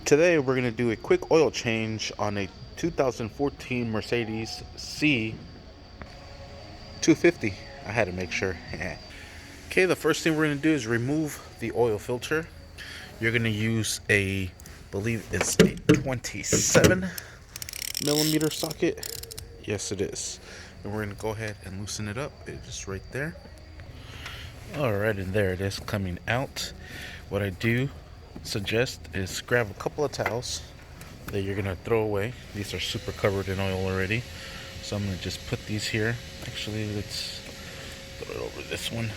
Today we're going to do a quick oil change on a 2014 Mercedes C250. I had to make sure. Okay, the first thing we're going to do is remove the oil filter. You're going to use I believe it's a 27 millimeter socket. Yes, it is. And we're going to go ahead and loosen it up. It's just right there. Alright, and there it is coming out. What I do suggest is grab a couple of towels that you're gonna throw away. These are super covered in oil already, so I'm gonna just put these here. Actually, let's throw it over this one.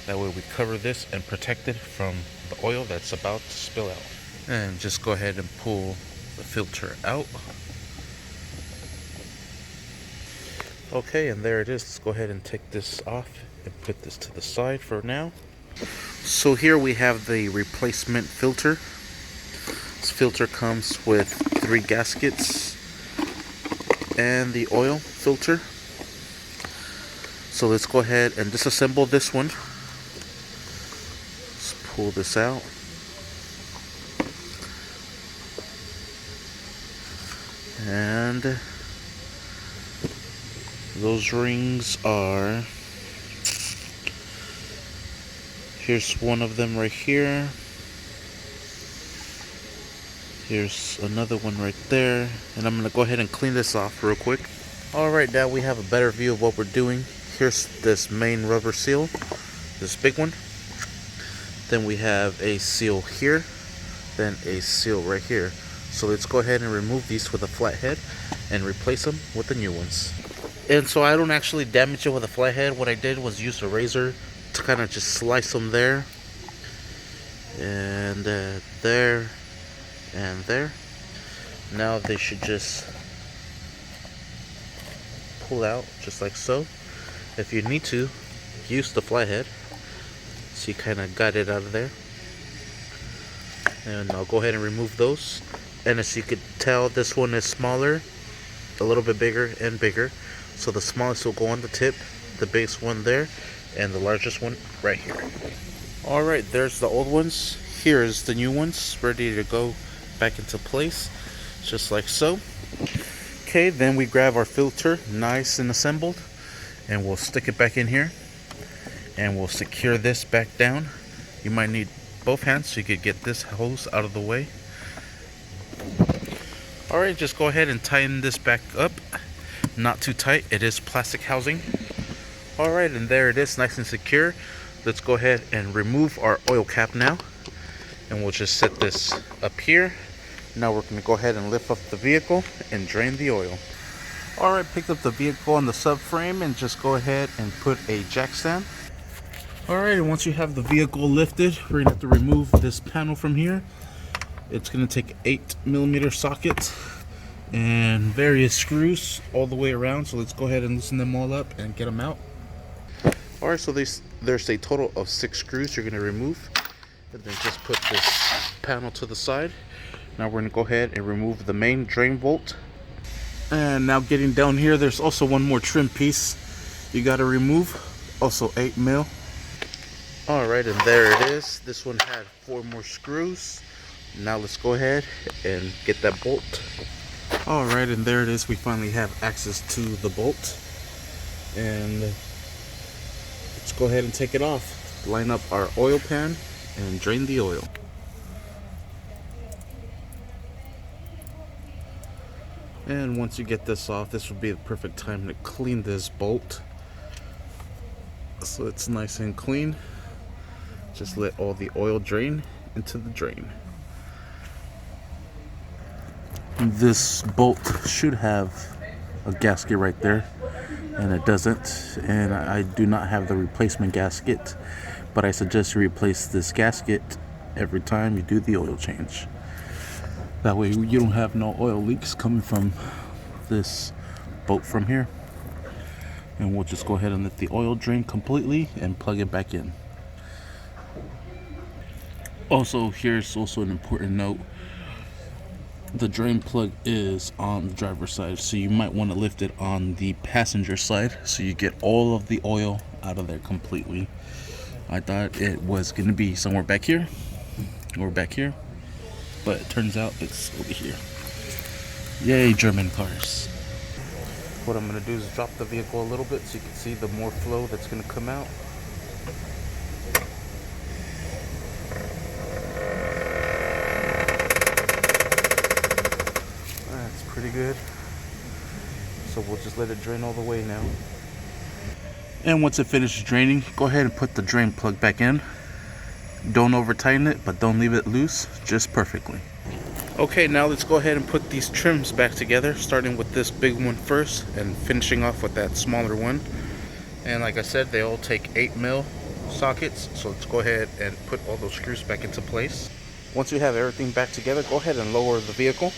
That way we cover this and protect it from the oil that's about to spill out. And just go ahead and pull the filter out. Okay, and there it is. Let's go ahead and take this off and put this to the side for now. So here we have the replacement filter. This filter comes with 3 gaskets and the oil filter. So let's go ahead and disassemble this one. Let's pull this out. And those rings are, here's one of them right here. Here's another one right there. And I'm going to go ahead and clean this off real quick. Alright, now we have a better view of what we're doing. Here's this main rubber seal, this big one. Then we have a seal here, then a seal right here. So let's go ahead and remove these with a flathead and replace them with the new ones. And so I don't actually damage it with a flathead. What I did was use a razor to kind of just slice them there. And there. And there. Now they should just pull out just like so. If you need to, use the flathead. So you kind of got it out of there. And I'll go ahead and remove those. And as you could tell, this one is smaller, a little bit bigger and bigger. So the smallest will go on the tip, the biggest one there, and the largest one right here. Alright, there's the old ones. Here's the new ones, ready to go back into place, just like so. Okay, then we grab our filter, nice and assembled, and we'll stick it back in here. And we'll secure this back down. You might need both hands so you could get this hose out of the way. Alright, just go ahead and tighten this back up. Not too tight, it is plastic housing. Alright, and there it is, nice and secure. Let's go ahead and remove our oil cap now. And we'll just set this up here. Now we're going to go ahead and lift up the vehicle and drain the oil. Alright, picked up the vehicle on the subframe and just go ahead and put a jack stand. Alright, and once you have the vehicle lifted, we're going to have to remove this panel from here. It's going to take 8mm sockets and various screws all the way around. So let's go ahead and loosen them all up and get them out. Alright, so there's a total of 6 screws you're going to remove. And then just put this panel to the side. Now we're going to go ahead and remove the main drain bolt. And now getting down here, there's also one more trim piece you got to remove. Also 8mm. Alright, and there it is. This one had 4 more screws. Now let's go ahead and get that bolt. Alright, and there it is. We finally have access to the bolt. And let's go ahead and take it off. Line up our oil pan and drain the oil. And once you get this off, this would be the perfect time to clean this bolt. So it's nice and clean. Just let all the oil drain into the drain. This bolt should have a gasket right there, and it doesn't. And I do not have the replacement gasket, but I suggest you replace this gasket every time you do the oil change. That way you don't have no oil leaks coming from this bolt from here. And we'll just go ahead and let the oil drain completely and plug it back in. Also, here's also an important note. The drain plug is on the driver's side, so you might want to lift it on the passenger side so you get all of the oil out of there completely. I thought it was going to be somewhere back here or back here, but it turns out it's over here. Yay, German cars. What I'm going to do is drop the vehicle a little bit so you can see the more flow that's going to come out. That's pretty good. So we'll just let it drain all the way now. And once it finishes draining, go ahead and put the drain plug back in. Don't over tighten it, but don't leave it loose, just perfectly. Okay, now let's go ahead and put these trims back together, starting with this big one first and finishing off with that smaller one. And like I said, they all take 8mm sockets, so let's go ahead and put all those screws back into place. Once you have everything back together, go ahead and lower the vehicle.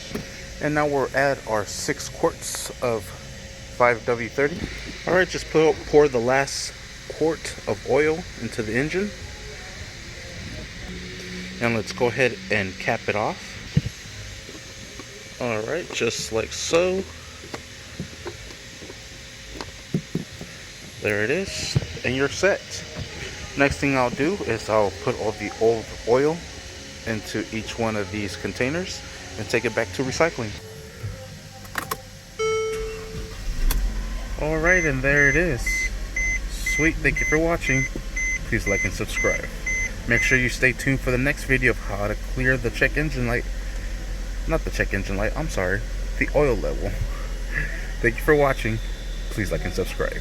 And now we'll add our 6 quarts of 5W30. Alright, just pour the last quart of oil into the engine. And let's go ahead and cap it off. Alright, just like so. There it is, and you're set. Next thing I'll do is I'll put all the old oil into each one of these containers and take it back to recycling. Alright, and there it is. Sweet, thank you for watching. Please like and subscribe. Make sure you stay tuned for the next video of how to clear the check engine light. Not the check engine light, I'm sorry. The oil level. Thank you for watching. Please like and subscribe.